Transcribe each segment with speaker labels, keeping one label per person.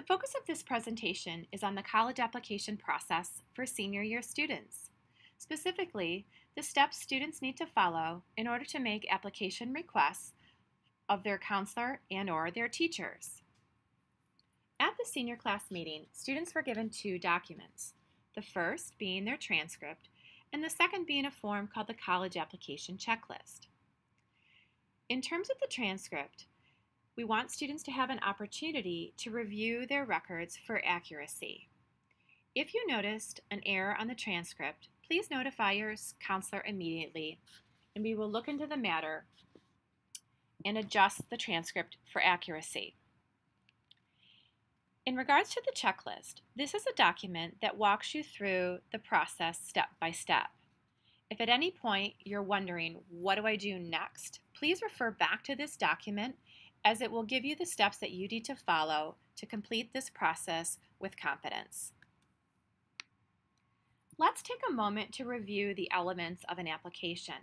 Speaker 1: focus of this presentation is on the college application process for senior year students. Specifically, the steps students need to follow in order to make application requests of their counselor and/or their teachers. At the senior class meeting, students were given two documents, the first being their transcript and the second being a form called the college application checklist. In terms of the transcript, we want students to have an opportunity to review their records for accuracy. If you noticed an error on the transcript, please notify your counselor immediately, and we will look into the matter and adjust the transcript for accuracy. In regards to the checklist, this is a document that walks you through the process step by step. If at any point you're wondering, what do I do next? Please refer back to this document as it will give you the steps that you need to follow to complete this process with confidence. Let's take a moment to review the elements of an application.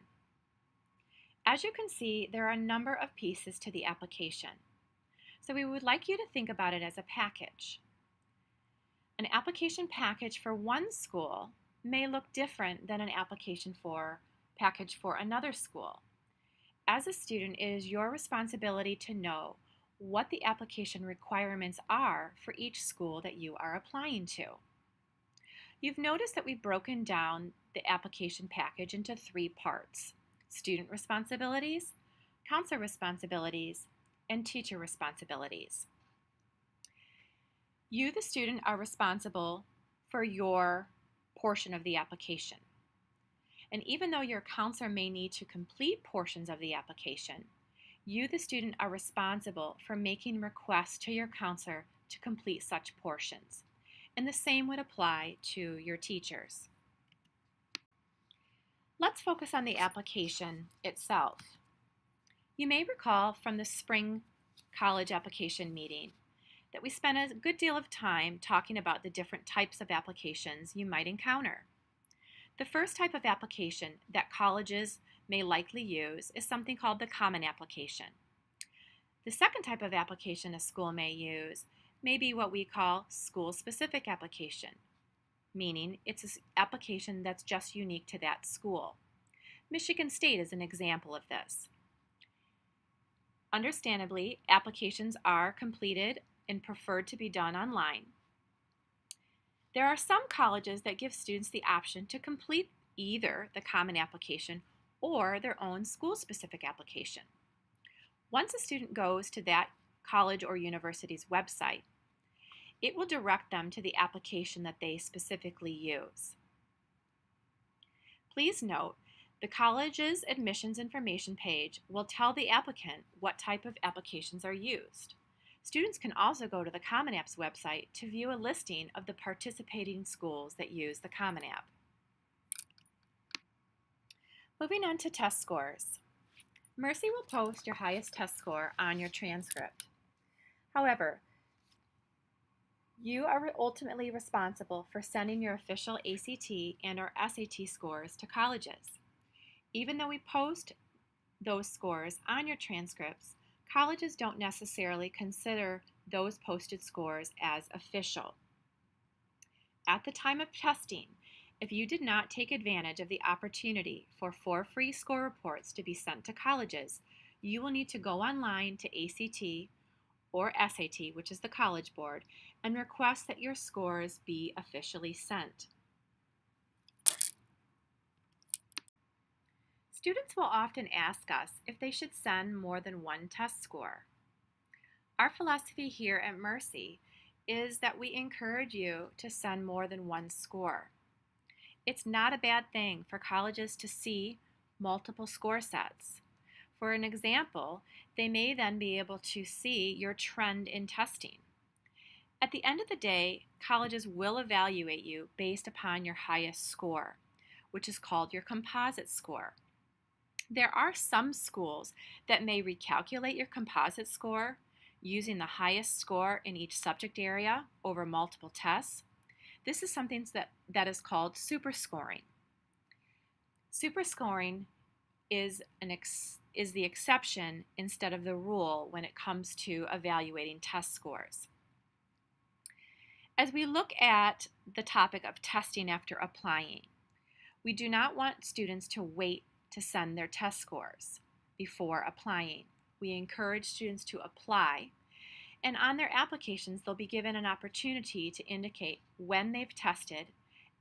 Speaker 1: As you can see, there are a number of pieces to the application. So we would like you to think about it as a package. An application package for one school may look different than an application package for another school. As a student, it is your responsibility to know what the application requirements are for each school that you are applying to. You've noticed that we've broken down the application package into three parts: student responsibilities, counselor responsibilities, and teacher responsibilities. You, the student, are responsible for your portion of the application. And even though your counselor may need to complete portions of the application, you, the student, are responsible for making requests to your counselor to complete such portions. And the same would apply to your teachers. Let's focus on the application itself. You may recall from the spring college application meeting that we spent a good deal of time talking about the different types of applications you might encounter. The first type of application that colleges may likely use is something called the common application. The second type of application a school may use may be what we call school-specific application, meaning it's an application that's just unique to that school. Michigan State is an example of this. Understandably, applications are completed and preferred to be done online. There are some colleges that give students the option to complete either the common application or their own school-specific application. Once a student goes to that college or university's website, it will direct them to the application that they specifically use. Please note, the college's admissions information page will tell the applicant what type of applications are used. Students can also go to the Common App's website to view a listing of the participating schools that use the Common App. Moving on to test scores. Mercy will post your highest test score on your transcript. However, you are ultimately responsible for sending your official ACT and/or SAT scores to colleges. Even though we post those scores on your transcripts, colleges don't necessarily consider those posted scores as official. At the time of testing, if you did not take advantage of the opportunity for 4 free score reports to be sent to colleges, you will need to go online to ACT or SAT, which is the College Board, and request that your scores be officially sent. Students will often ask us if they should send more than one test score. Our philosophy here at Mercy is that we encourage you to send more than one score. It's not a bad thing for colleges to see multiple score sets. For an example, they may then be able to see your trend in testing. At the end of the day, colleges will evaluate you based upon your highest score, which is called your composite score. There are some schools that may recalculate your composite score using the highest score in each subject area over multiple tests. This is something that is called superscoring. Superscoring is the exception instead of the rule when it comes to evaluating test scores. As we look at the topic of testing after applying, we do not want students to wait to send their test scores before applying. We encourage students to apply, and on their applications, they'll be given an opportunity to indicate when they've tested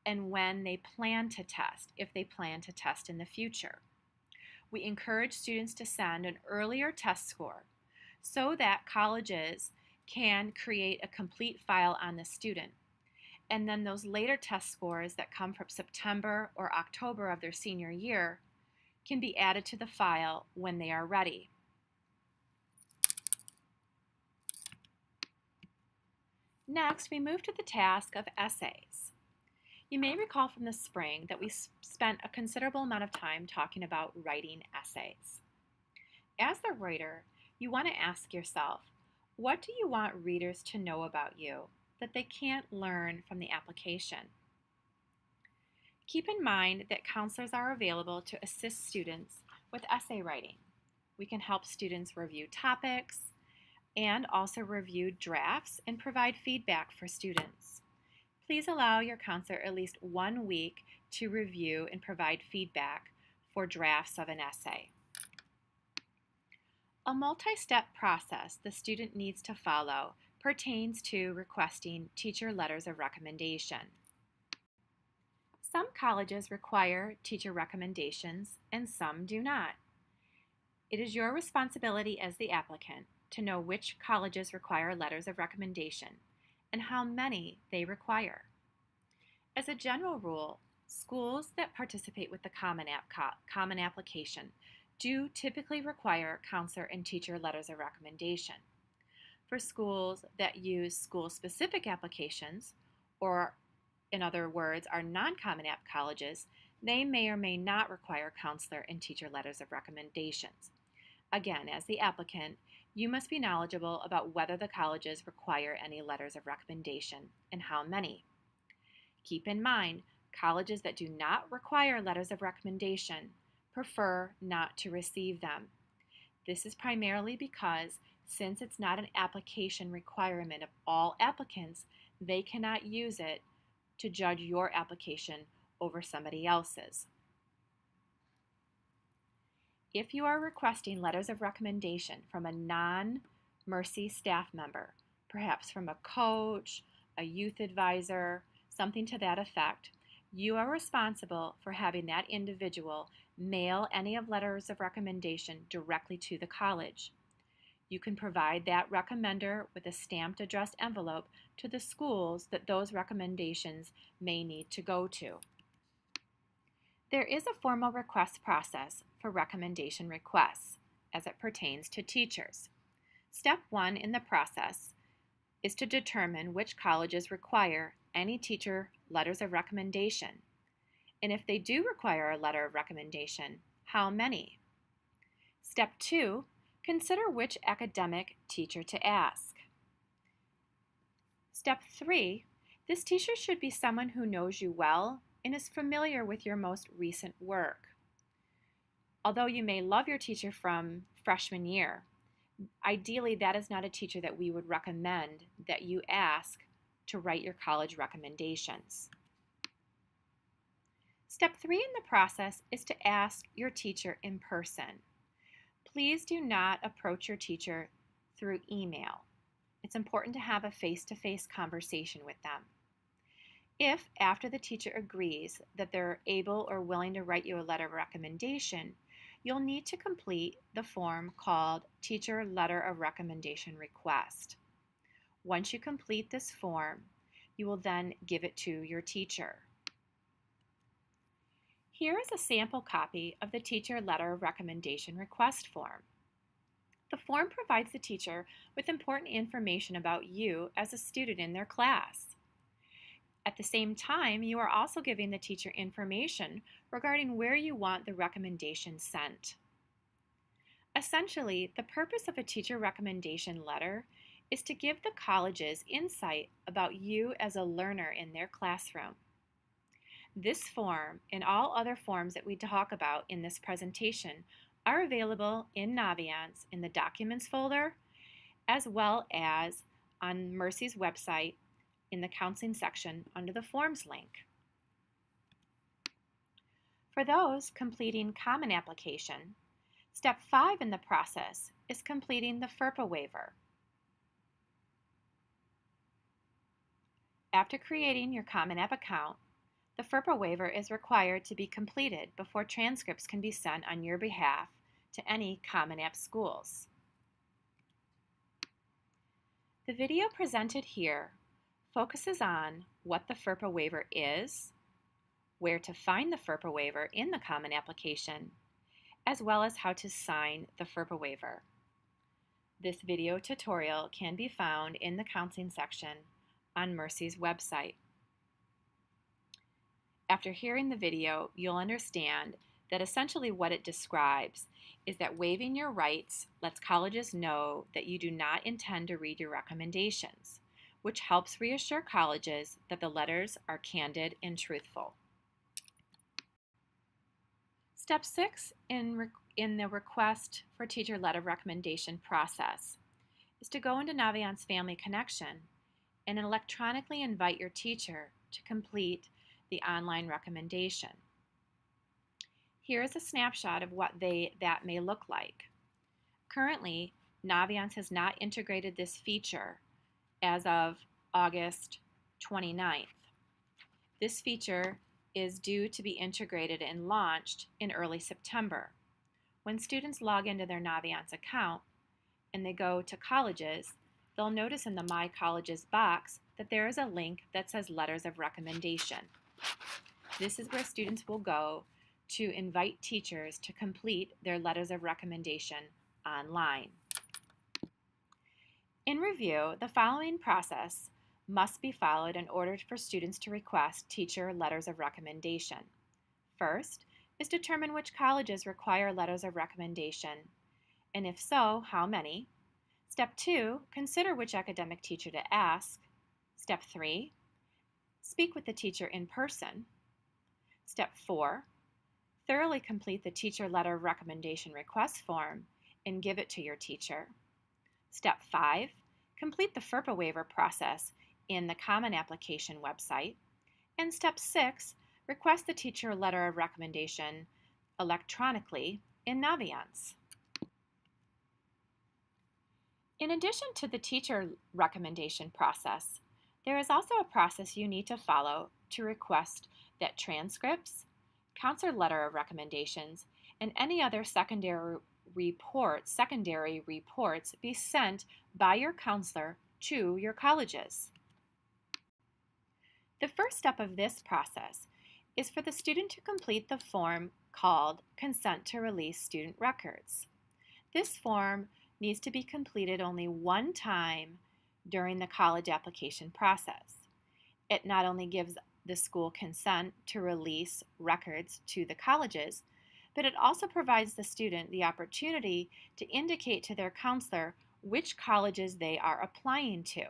Speaker 1: and when they plan to test, if they plan to test in the future. We encourage students to send an earlier test score so that colleges can create a complete file on the student. And then those later test scores that come from September or October of their senior year can be added to the file when they are ready. Next, we move to the task of essays. You may recall from the spring that we spent a considerable amount of time talking about writing essays. As the writer, you want to ask yourself, what do you want readers to know about you that they can't learn from the application? Keep in mind that counselors are available to assist students with essay writing. We can help students review topics and also review drafts and provide feedback for students. Please allow your counselor at least 1 week to review and provide feedback for drafts of an essay. A multi-step process the student needs to follow pertains to requesting teacher letters of recommendation. Some colleges require teacher recommendations and some do not. It is your responsibility as the applicant to know which colleges require letters of recommendation and how many they require. As a general rule, schools that participate with the Common Application do typically require counselor and teacher letters of recommendation. For schools that use school-specific applications, or in other words, are non-Common App colleges, they may or may not require counselor and teacher letters of recommendations. Again, as the applicant, you must be knowledgeable about whether the colleges require any letters of recommendation and how many. Keep in mind, colleges that do not require letters of recommendation prefer not to receive them. This is primarily because, since it's not an application requirement of all applicants, they cannot use it to judge your application over somebody else's. If you are requesting letters of recommendation from a non-Mercy staff member, perhaps from a coach, a youth advisor, something to that effect, you are responsible for having that individual mail any of letters of recommendation directly to the college. You can provide that recommender with a stamped addressed envelope to the schools that those recommendations may need to go to. There is a formal request process for recommendation requests as it pertains to teachers. Step 1 in the process is to determine which colleges require any teacher letters of recommendation, and if they do require a letter of recommendation, how many. Step 2, consider which academic teacher to ask. Step 3, this teacher should be someone who knows you well and is familiar with your most recent work. Although you may love your teacher from freshman year, ideally that is not a teacher that we would recommend that you ask to write your college recommendations. Step 3 in the process is to ask your teacher in person. Please do not approach your teacher through email. It's important to have a face-to-face conversation with them. If, after the teacher agrees that they're able or willing to write you a letter of recommendation, you'll need to complete the form called Teacher Letter of Recommendation Request. Once you complete this form, you will then give it to your teacher. Here is a sample copy of the Teacher Letter of Recommendation Request form. The form provides the teacher with important information about you as a student in their class. At the same time, you are also giving the teacher information regarding where you want the recommendation sent. Essentially, the purpose of a teacher recommendation letter is to give the colleges insight about you as a learner in their classroom. This form and all other forms that we talk about in this presentation are available in Naviance in the Documents folder, as well as on Mercy's website in the counseling section under the Forms link. For those completing Common Application, Step 5 in the process is completing the FERPA waiver. After creating your Common App account, the FERPA waiver is required to be completed before transcripts can be sent on your behalf to any Common App schools. The video presented here focuses on what the FERPA waiver is, where to find the FERPA waiver in the Common Application, as well as how to sign the FERPA waiver. This video tutorial can be found in the counseling section on Mercy's website. After hearing the video, you'll understand that essentially what it describes is that waiving your rights lets colleges know that you do not intend to read your recommendations, which helps reassure colleges that the letters are candid and truthful. Step 6 in the request for teacher letter recommendation process is to go into Naviance Family Connection and electronically invite your teacher to complete the online recommendation. Here is a snapshot of what that may look like. Currently, Naviance has not integrated this feature as of August 29th. This feature is due to be integrated and launched in early September. When students log into their Naviance account and they go to colleges, they'll notice in the My Colleges box that there is a link that says Letters of Recommendation. This is where students will go to invite teachers to complete their Letters of Recommendation online. In review, the following process must be followed in order for students to request teacher letters of recommendation. First is determine which colleges require letters of recommendation, and if so, how many. Step 2, consider which academic teacher to ask. Step 3, speak with the teacher in person. Step 4, thoroughly complete the teacher letter of recommendation request form and give it to your teacher. Step 5, complete the FERPA waiver process in the Common Application website. And Step 6, request the teacher letter of recommendation electronically in Naviance. In addition to the teacher recommendation process, there is also a process you need to follow to request that transcripts, counselor letter of recommendations, and any other secondary reports be sent by your counselor to your colleges. The first step of this process is for the student to complete the form called Consent to Release Student Records. This form needs to be completed only one time during the college application process. It not only gives the school consent to release records to the colleges, but it also provides the student the opportunity to indicate to their counselor which colleges they are applying to.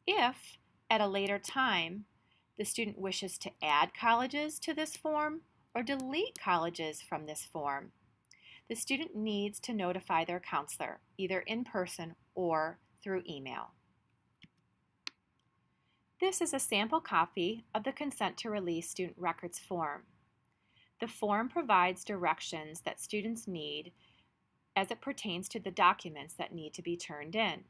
Speaker 1: If, at a later time, the student wishes to add colleges to this form or delete colleges from this form, the student needs to notify their counselor, either in person or through email. This is a sample copy of the Consent to Release Student Records form. The form provides directions that students need as it pertains to the documents that need to be turned in.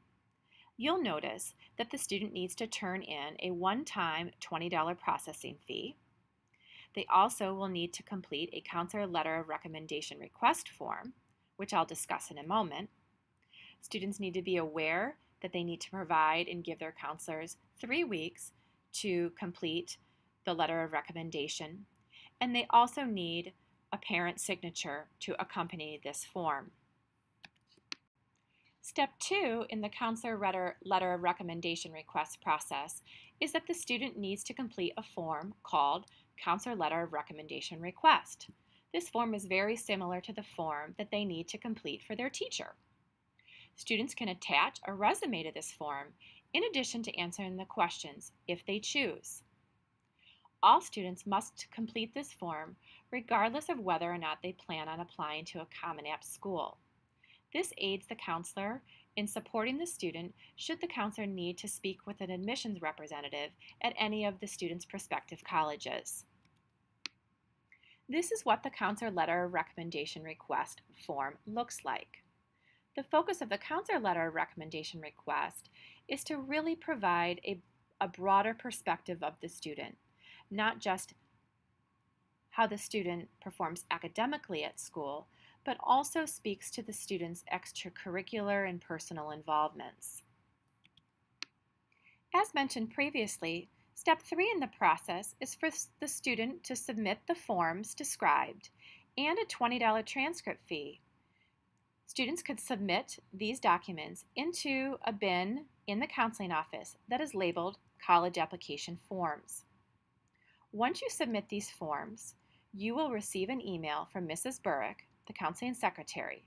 Speaker 1: You'll notice that the student needs to turn in a one-time $20 processing fee. They also will need to complete a counselor letter of recommendation request form, which I'll discuss in a moment. Students need to be aware that they need to provide and give their counselors 3 weeks to complete the letter of recommendation, and they also need a parent signature to accompany this form. Step 2 in the counselor letter of recommendation request process is that the student needs to complete a form called Counselor Letter of Recommendation Request. This form is very similar to the form that they need to complete for their teacher. Students can attach a resume to this form in addition to answering the questions if they choose. All students must complete this form regardless of whether or not they plan on applying to a Common App school. This aids the counselor in supporting the student should the counselor need to speak with an admissions representative at any of the student's prospective colleges. This is what the counselor letter of recommendation request form looks like. The focus of the counselor letter of recommendation request is to really provide a broader perspective of the student, not just how the student performs academically at school, but also speaks to the student's extracurricular and personal involvements. As mentioned previously, step 3 in the process is for the student to submit the forms described and a $20 transcript fee. Students could submit these documents into a bin in the counseling office that is labeled College Application Forms. Once you submit these forms, you will receive an email from Mrs. Burrick, the counseling secretary,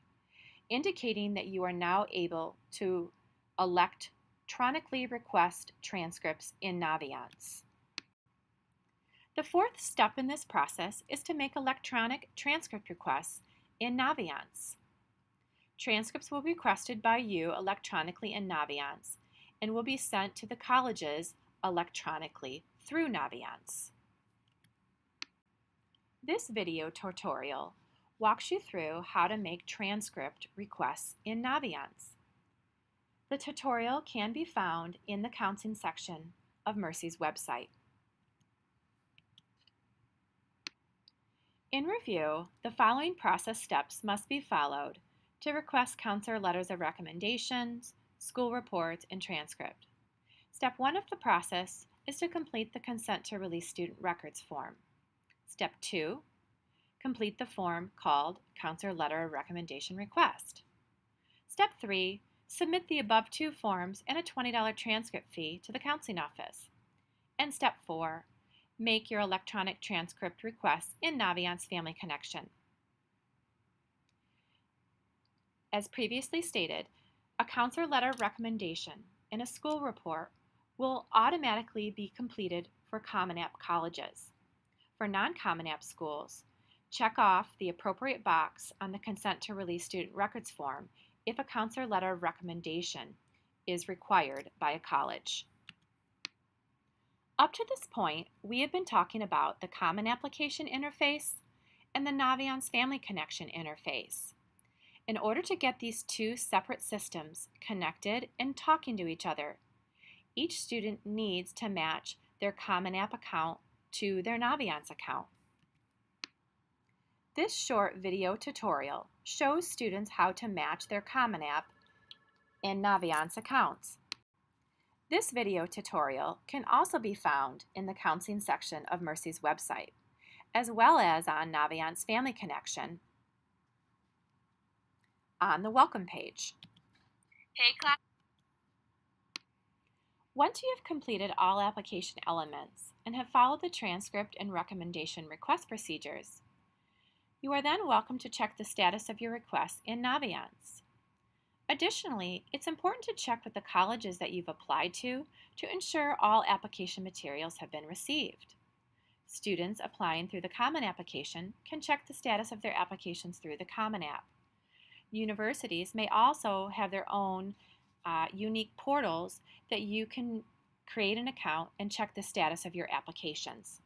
Speaker 1: indicating that you are now able to electronically request transcripts in Naviance. The fourth step in this process is to make electronic transcript requests in Naviance. Transcripts will be requested by you electronically in Naviance and will be sent to the colleges electronically through Naviance. This video tutorial walks you through how to make transcript requests in Naviance. The tutorial can be found in the counseling section of Mercy's website. In review, the following process steps must be followed to request counselor letters of recommendations, school reports, and transcript. Step 1 of the process is to complete the consent to release student records form. Step 2, complete the form called Counselor Letter of Recommendation Request. Step 3, submit the above 2 forms and a $20 transcript fee to the counseling office. And Step 4, make your electronic transcript requests in Naviance Family Connection. As previously stated, a counselor letter of recommendation and a school report will automatically be completed for Common App colleges. For non-Common App schools, check off the appropriate box on the consent to release student records form if a counselor letter of recommendation is required by a college. Up to this point, we have been talking about the Common Application interface and the Naviance Family Connection interface. In order to get these two separate systems connected and talking to each other, each student needs to match their Common App account to their Naviance account. This short video tutorial shows students how to match their Common App and Naviance accounts. This video tutorial can also be found in the counseling section of Mercy's website, as well as on Naviance Family Connection on the welcome page.
Speaker 2: Hey class.
Speaker 1: Once you have completed all application elements and have followed the transcript and recommendation request procedures, you are then welcome to check the status of your request in Naviance. Additionally, it's important to check with the colleges that you've applied to ensure all application materials have been received. Students applying through the Common Application can check the status of their applications through the Common App. Universities may also have their own unique portals that you can create an account and check the status of your applications.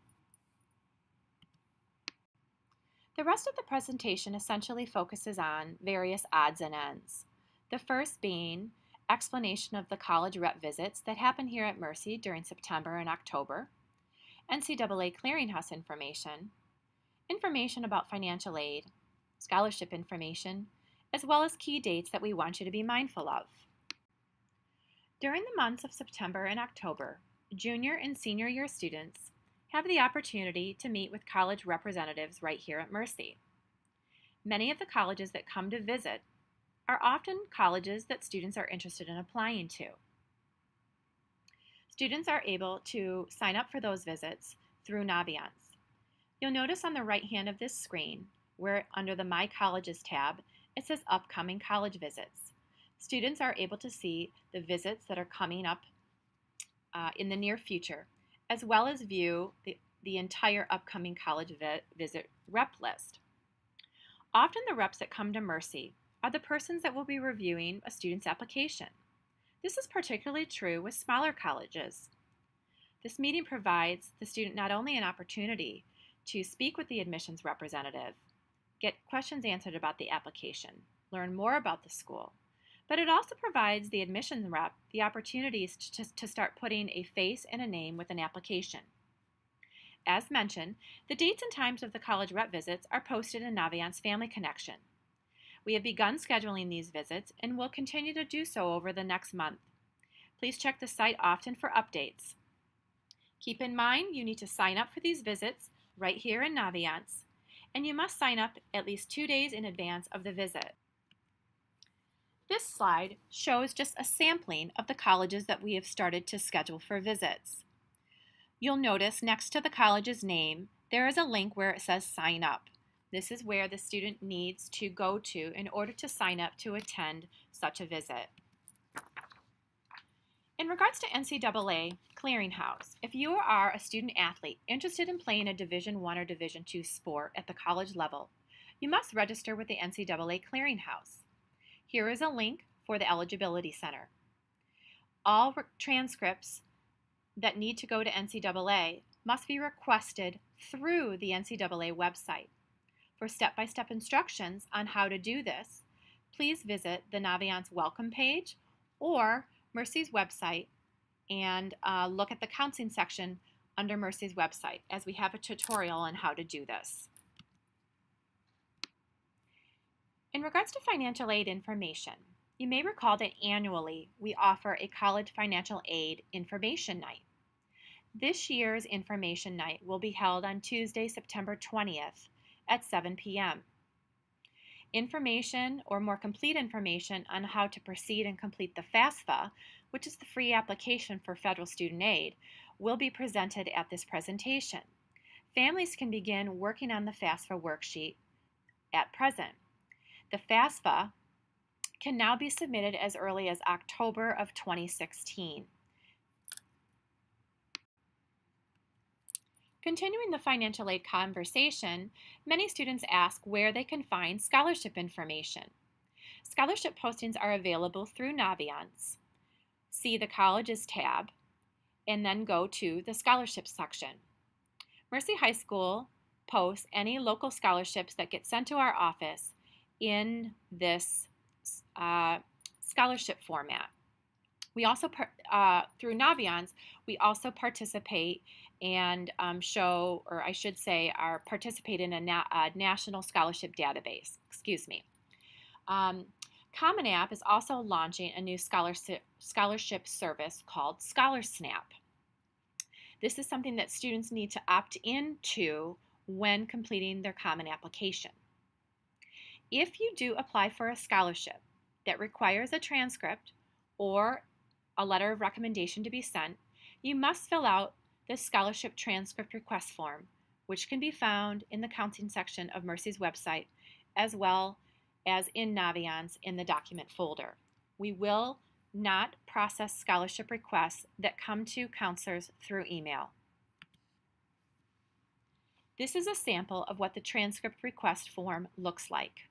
Speaker 1: The rest of the presentation essentially focuses on various odds and ends. The first being explanation of the college rep visits that happen here at Mercy during September and October, NCAA clearinghouse information, information about financial aid, scholarship information, as well as key dates that we want you to be mindful of. During the months of September and October, junior and senior year students have the opportunity to meet with college representatives right here at Mercy. Many of the colleges that come to visit are often colleges that students are interested in applying to. Students are able to sign up for those visits through Naviance. You'll notice on the right hand of this screen, where under the My Colleges tab, it says Upcoming College Visits. Students are able to see the visits that are coming up in the near future, as well as view the entire upcoming college visit rep list. Often the reps that come to Mercy are the persons that will be reviewing a student's application. This is particularly true with smaller colleges. This meeting provides the student not only an opportunity to speak with the admissions representative, get questions answered about the application, learn more about the school, but it also provides the admissions rep the opportunities to start putting a face and a name with an application. As mentioned, the dates and times of the college rep visits are posted in Naviance Family Connection. We have begun scheduling these visits and will continue to do so over the next month. Please check the site often for updates. Keep in mind you need to sign up for these visits right here in Naviance, and you must sign up at least 2 days in advance of the visit. This slide shows just a sampling of the colleges that we have started to schedule for visits. You'll notice next to the college's name, there is a link where it says sign up. This is where the student needs to go to in order to sign up to attend such a visit. In regards to NCAA Clearinghouse, if you are a student athlete interested in playing a Division I or Division II sport at the college level, you must register with the NCAA Clearinghouse. Here is a link for the Eligibility Center. All transcripts that need to go to NCAA must be requested through the NCAA website. For step-by-step instructions on how to do this, please visit the Naviance Welcome page or Mercy's website and look at the counseling section under Mercy's website, as we have a tutorial on how to do this. In regards to financial aid information, you may recall that annually we offer a college financial aid information night. This year's information night will be held on Tuesday, September 20th at 7 p.m. Information, or more complete information, on how to proceed and complete the FAFSA, which is the free application for federal student aid, will be presented at this presentation. Families can begin working on the FAFSA worksheet at present. The FAFSA can now be submitted as early as October of 2016. Continuing the financial aid conversation, many students ask where they can find scholarship information. Scholarship postings are available through Naviance. See the Colleges tab, and then go to the Scholarships section. Mercy High School posts any local scholarships that get sent to our office in this scholarship format. We also, through Naviance, we also participate and participate in a national scholarship database. Common App is also launching a new scholarship service called ScholarSnap. This is something that students need to opt into when completing their Common application. If you do apply for a scholarship that requires a transcript or a letter of recommendation to be sent, you must fill out the scholarship transcript request form, which can be found in the counseling section of Mercy's website, as well as in Naviance in the document folder. We will not process scholarship requests that come to counselors through email. This is a sample of what the transcript request form looks like.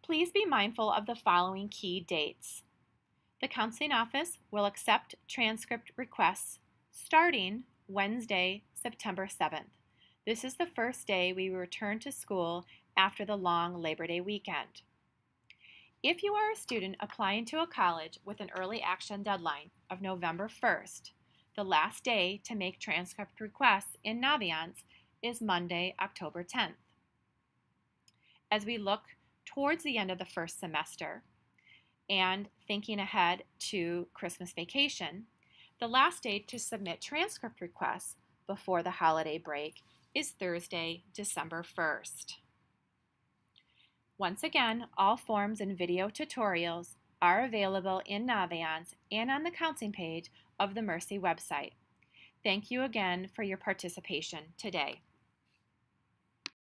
Speaker 1: Please be mindful of the following key dates. The counseling office will accept transcript requests starting Wednesday, September 7th. This is the first day we return to school after the long Labor Day weekend. If you are a student applying to a college with an early action deadline of November 1st, the last day to make transcript requests in Naviance is Monday, October 10th. As we look towards the end of the first semester and thinking ahead to Christmas vacation, the last day to submit transcript requests before the holiday break is Thursday, December 1st. Once again, all forms and video tutorials are available in Naviance and on the counseling page of the Mercy website. Thank you again for your participation today.